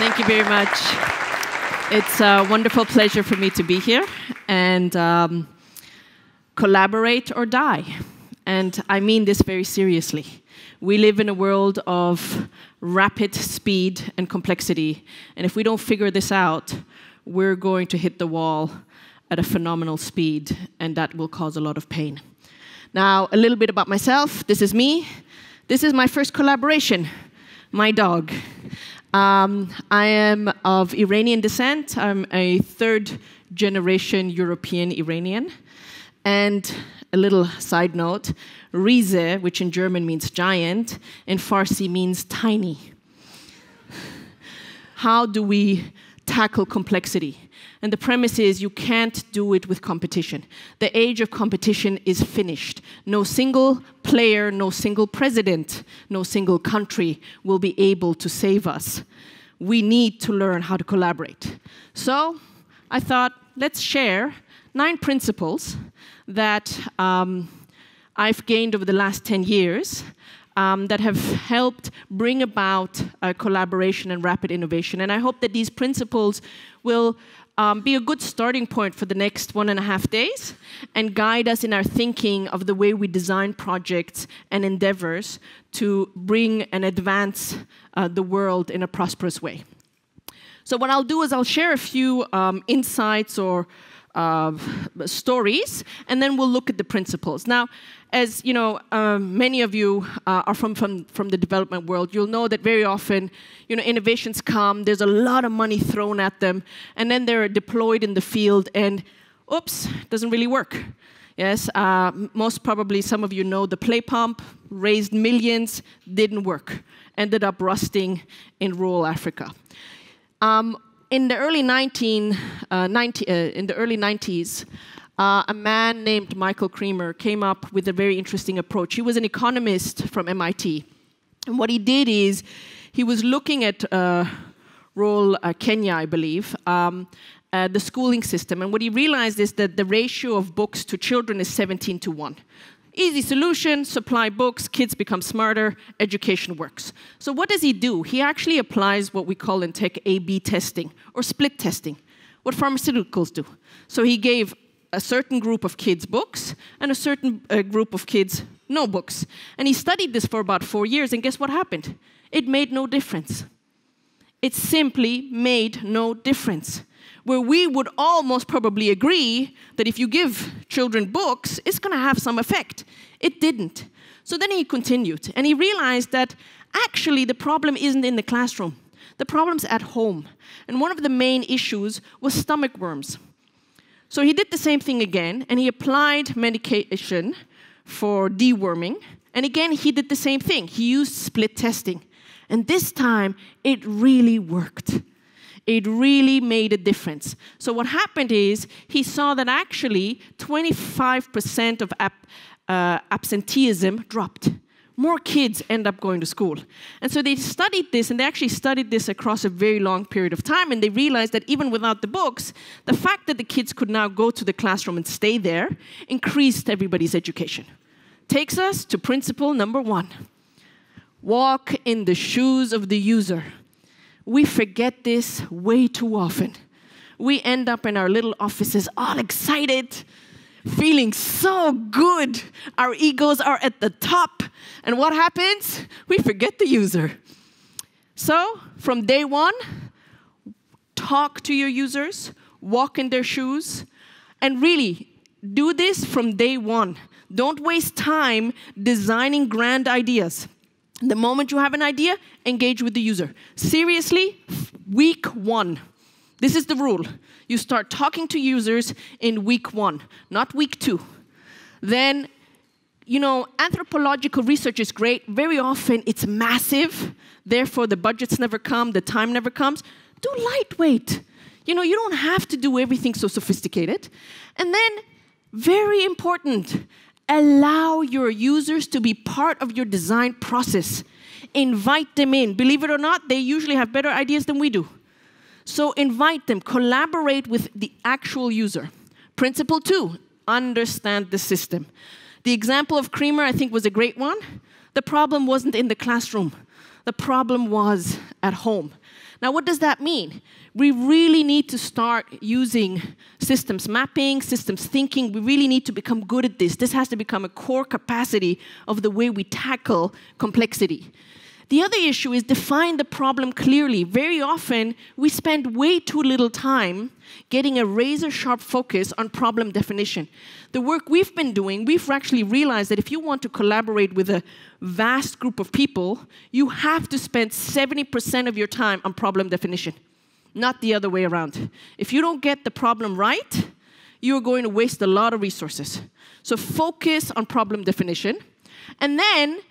Thank you very much. It's a wonderful pleasure for me to be here and collaborate or die. And I mean this very seriously. We live in a world of rapid speed and complexity. And if we don't figure this out, we're going to hit the wall at a phenomenal speed, and that will cause a lot of pain. Now, a little bit about myself. This is me. This is my first collaboration, my dog. I am of Iranian descent. I'm a third-generation European Iranian. And a little side note, Riese, which in German means giant, in Farsi means tiny. How do we tackle complexity? And the premise is you can't do it with competition. The age of competition is finished. No single player, no single president, no single country will be able to save us. We need to learn how to collaborate. So I thought, let's share 9 principles that I've gained over the last 10 years that have helped bring about collaboration and rapid innovation. And I hope that these principles will be a good starting point for the next 1.5 days and guide us in our thinking of the way we design projects and endeavors to bring and advance the world in a prosperous way. So what I'll do is I'll share a few insights or stories, and then we'll look at the principles. Now, as you know, many of you are from the development world, you'll know that very often, innovations come, there's a lot of money thrown at them, and then they're deployed in the field, and oops, doesn't really work. Yes, most probably some of you know the play pump, raised millions, didn't work, ended up rusting in rural Africa. In the early 90s, a man named Michael Kremer came up with a very interesting approach. He was an economist from MIT. And what he did is he was looking at rural Kenya, I believe, the schooling system. And what he realized is that the ratio of books to children is 17:1. Easy solution, supply books, kids become smarter, education works. So what does he do? He actually applies what we call in tech A/B testing, or split testing, what pharmaceuticals do. So he gave a certain group of kids books, and a certain group of kids no books. And he studied this for about 4 years, and guess what happened? It made no difference. It simply made no difference. Where we would all most probably agree that if you give children books, it's going to have some effect. It didn't. So then he continued, and he realized that actually the problem isn't in the classroom. The problem's at home. And one of the main issues was stomach worms. So he did the same thing again, and he applied medication for deworming. And again, he did the same thing. He used split testing. And this time, it really worked. It really made a difference. So what happened is he saw that actually 25% of absenteeism dropped. More kids end up going to school. And so they studied this, and they actually studied this across a very long period of time, and they realized that even without the books, the fact that the kids could now go to the classroom and stay there increased everybody's education. Takes us to principle number 1. Walk in the shoes of the user. We forget this way too often. We end up in our little offices all excited, feeling so good. Our egos are at the top. And what happens? We forget the user. So, from day 1, talk to your users, walk in their shoes, and really do this from day 1. Don't waste time designing grand ideas. The moment you have an idea, engage with the user. Seriously, week 1. This is the rule. You start talking to users in week 1, not week 2. Then, anthropological research is great. Very often, it's massive. Therefore, the budgets never come, the time never comes. Do lightweight. You don't have to do everything so sophisticated. And then, very important, allow your users to be part of your design process. Invite them in. Believe it or not, they usually have better ideas than we do. So invite them. Collaborate with the actual user. Principle 2, understand the system. The example of Kremer, I think, was a great one. The problem wasn't in the classroom. The problem was at home. Now, what does that mean? We really need to start using systems mapping, systems thinking. We really need to become good at this. This has to become a core capacity of the way we tackle complexity. The other issue is define the problem clearly. Very often, we spend way too little time getting a razor-sharp focus on problem definition. The work we've been doing, we've actually realized that if you want to collaborate with a vast group of people, you have to spend 70% of your time on problem definition, not the other way around. If you don't get the problem right, you're going to waste a lot of resources. So focus on problem definition, and then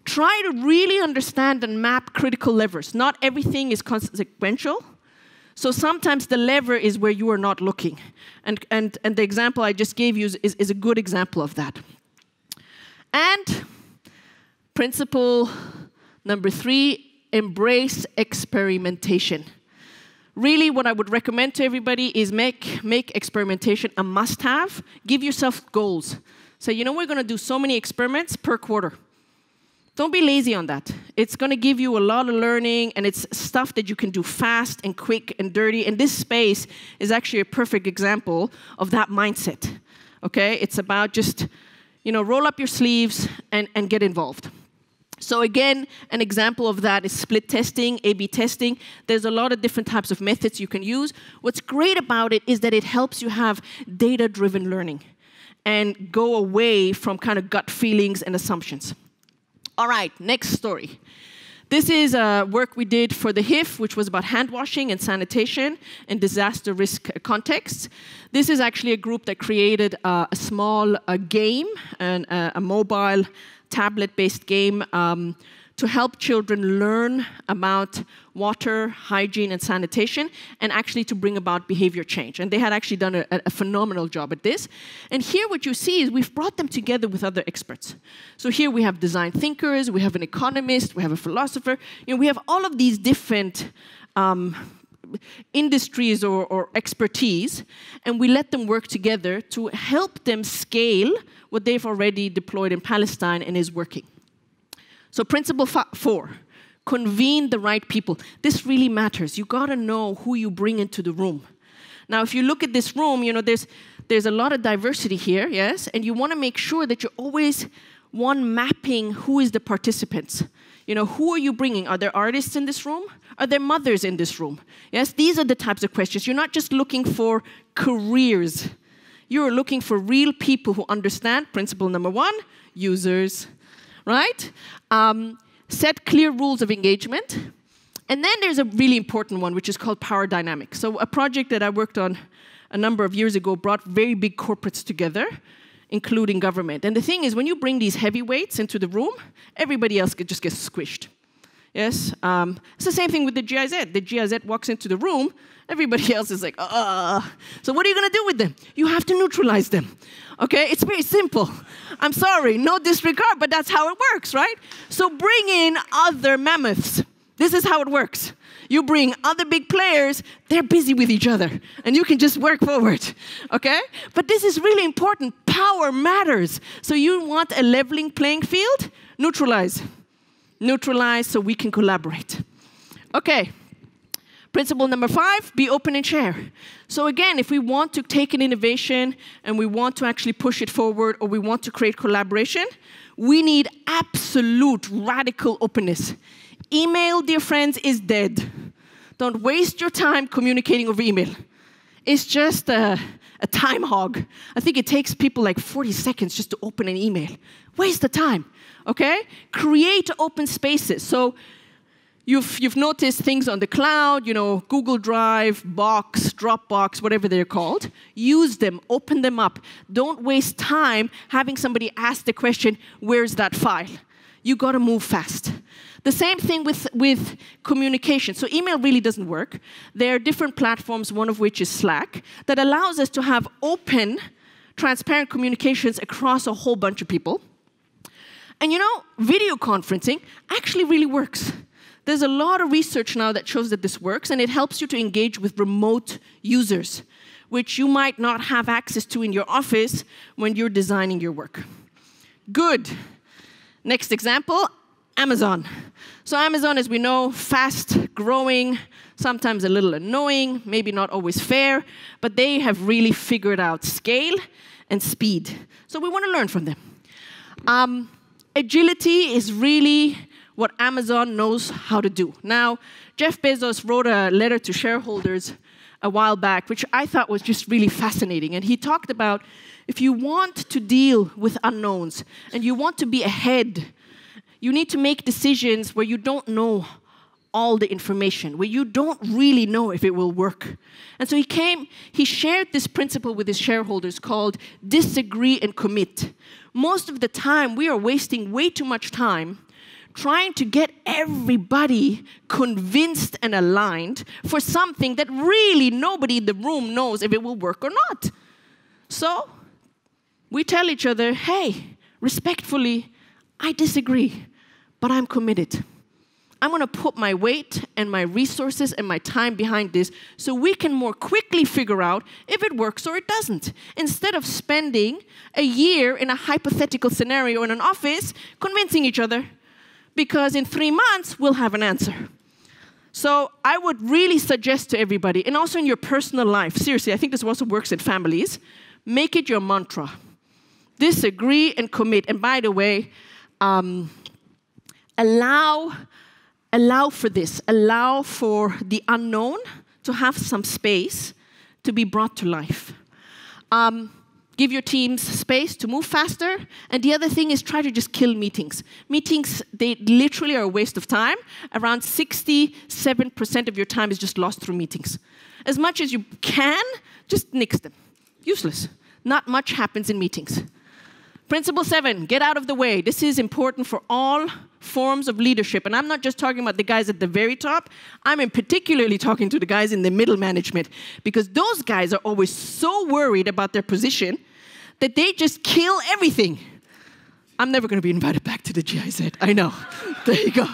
try to really understand and map critical levers. Not everything is consequential. So sometimes the lever is where you are not looking. And the example I just gave you is a good example of that. And principle number 3, embrace experimentation. Really, what I would recommend to everybody is make experimentation a must-have. Give yourself goals. So, you know, we're going to do so many experiments per quarter. Don't be lazy on that. It's going to give you a lot of learning, and it's stuff that you can do fast and quick and dirty. And this space is actually a perfect example of that mindset. Okay? It's about just, you know, roll up your sleeves and get involved. So again, an example of that is split testing, A/B testing. There's a lot of different types of methods you can use. What's great about it is that it helps you have data-driven learning and go away from kind of gut feelings and assumptions. All right, next story. This is work we did for the HIF, which was about hand washing and sanitation in disaster risk contexts. This is actually a group that created a small game, and a mobile tablet-based game to help children learn about water, hygiene, and sanitation, and actually to bring about behavior change. And they had actually done a phenomenal job at this. And here what you see is we've brought them together with other experts. So here we have design thinkers, we have an economist, we have a philosopher. You know, we have all of these different industries or expertise, and we let them work together to help them scale what they've already deployed in Palestine and is working. So principle 4, convene the right people. This really matters. You gotta know who you bring into the room. Now, if you look at this room, you know, there's a lot of diversity here, yes? And you wanna make sure that you're always mapping who is the participants. You know, who are you bringing? Are there artists in this room? Are there mothers in this room? Yes, these are the types of questions. You're not just looking for careers. You're looking for real people who understand principle number 1, users, right? Set clear rules of engagement. And then there's a really important one, which is called power dynamics. So a project that I worked on a number of years ago brought very big corporates together, including government. And the thing is, when you bring these heavyweights into the room, everybody else just gets squished. Yes? It's the same thing with the GIZ. The GIZ walks into the room, everybody else is like, So what are you going to do with them? You have to neutralize them. Okay? It's very simple. I'm sorry, no disregard, but that's how it works, right? So bring in other mammoths. This is how it works. You bring other big players, they're busy with each other, and you can just work forward, okay? But this is really important. Power matters. So you want a leveling playing field? Neutralize. Neutralize so we can collaborate. Okay. Principle number 5, be open and share. So again, if we want to take an innovation and we want to actually push it forward, or we want to create collaboration, we need absolute radical openness. Email, dear friends, is dead. Don't waste your time communicating over email. It's just a time hog. I think it takes people like 40 seconds just to open an email. Waste the time, okay? Create open spaces. So you've noticed things on the cloud, you know, Google Drive, Box, Dropbox, whatever they're called. Use them, open them up. Don't waste time having somebody ask the question, where's that file? You gotta move fast. The same thing with communication. So email really doesn't work. There are different platforms, one of which is Slack, that allows us to have open, transparent communications across a whole bunch of people. And you know, video conferencing actually really works. There's a lot of research now that shows that this works, and it helps you to engage with remote users, which you might not have access to in your office when you're designing your work. Good. Next example, Amazon. So Amazon, as we know, fast growing, sometimes a little annoying, maybe not always fair, but they have really figured out scale and speed. So we want to learn from them. Agility is really what Amazon knows how to do. Now, Jeff Bezos wrote a letter to shareholders a while back, which I thought was just really fascinating. And he talked about if you want to deal with unknowns and you want to be ahead, you need to make decisions where you don't know all the information, where you don't really know if it will work. And so he shared this principle with his shareholders called disagree and commit. Most of the time, we are wasting way too much time trying to get everybody convinced and aligned for something that really nobody in the room knows if it will work or not. So we tell each other, hey, respectfully, I disagree, but I'm committed. I'm going to put my weight and my resources and my time behind this so we can more quickly figure out if it works or it doesn't, instead of spending a year in a hypothetical scenario in an office convincing each other, because in 3 months, we'll have an answer. So I would really suggest to everybody, and also in your personal life, seriously, I think this also works in families, make it your mantra. Disagree and commit. And by the way, allow for this. Allow for the unknown to have some space to be brought to life. Give your teams space to move faster. And the other thing is try to just kill meetings. Meetings, they literally are a waste of time. Around 67% of your time is just lost through meetings. As much as you can, just nix them. Useless. Not much happens in meetings. Principle 7, get out of the way. This is important for all forms of leadership. And I'm not just talking about the guys at the very top. I'm particularly talking to the guys in the middle management, because those guys are always so worried about their position that they just kill everything. I'm never going to be invited back to the GIZ. I know. There you go.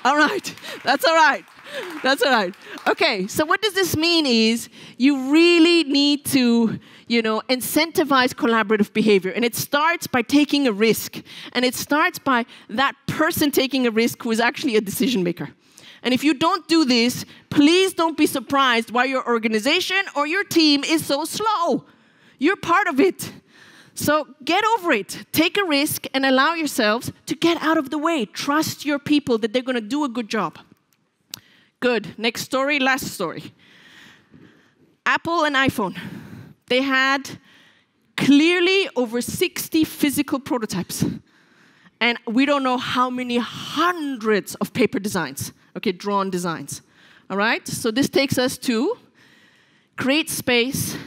All right. That's all right. That's all right. Okay, so what does this mean is you really need to, incentivize collaborative behavior. And it starts by taking a risk. And it starts by that person taking a risk who is actually a decision maker. And if you don't do this, please don't be surprised why your organization or your team is so slow. You're part of it. So get over it. Take a risk and allow yourselves to get out of the way. Trust your people that they're going to do a good job. Good. Next story, last story. Apple and iPhone. They had clearly over 60 physical prototypes. And we don't know how many hundreds of paper designs, drawn designs. All right? So this takes us to create space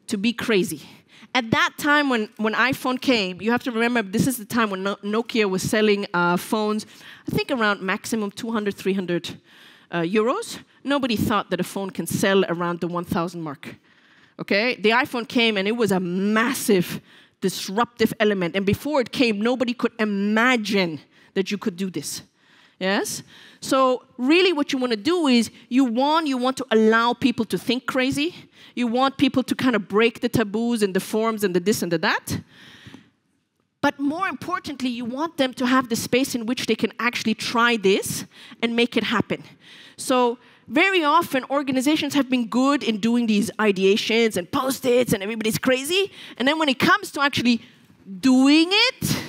to be crazy. At that time when iPhone came, you have to remember this is the time when Nokia was selling phones, I think around maximum 200, 300 euros. Nobody thought that a phone can sell around the 1,000 mark. Okay? The iPhone came and it was a massive disruptive element. And before it came, nobody could imagine that you could do this. Yes? So really what you want to do is you want to allow people to think crazy. You want people to kind of break the taboos and the forms and the this and the that. But more importantly, you want them to have the space in which they can actually try this and make it happen. So very often, organizations have been good in doing these ideations and post-its and everybody's crazy. And then when it comes to actually doing it,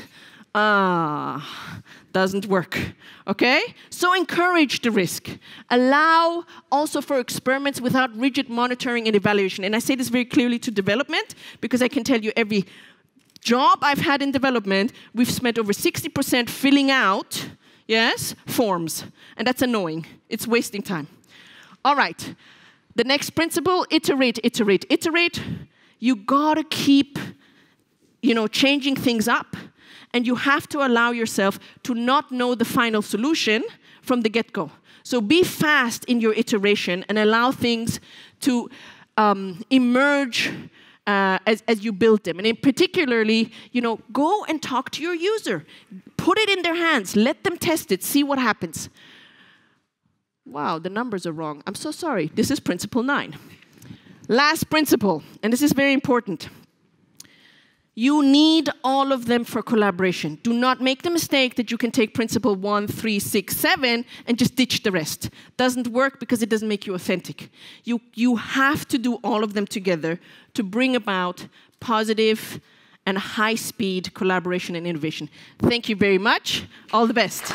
doesn't work, okay? So encourage the risk. Allow also for experiments without rigid monitoring and evaluation. And I say this very clearly to development, because I can tell you every job I've had in development, we've spent over 60% filling out, yes, forms. And that's annoying. It's wasting time. All right. The next principle, iterate, iterate, iterate. You gotta keep, changing things up. And you have to allow yourself to not know the final solution from the get-go. So be fast in your iteration and allow things to emerge as you build them. And in particularly, go and talk to your user. Put it in their hands. Let them test it. See what happens. Wow, the numbers are wrong. I'm so sorry. This is principle 9. Last principle, and this is very important. You need all of them for collaboration. Do not make the mistake that you can take principle 1, 3, 6, 7 and just ditch the rest. Doesn't work because it doesn't make you authentic. You have to do all of them together to bring about positive and high-speed collaboration and innovation. Thank you very much. All the best.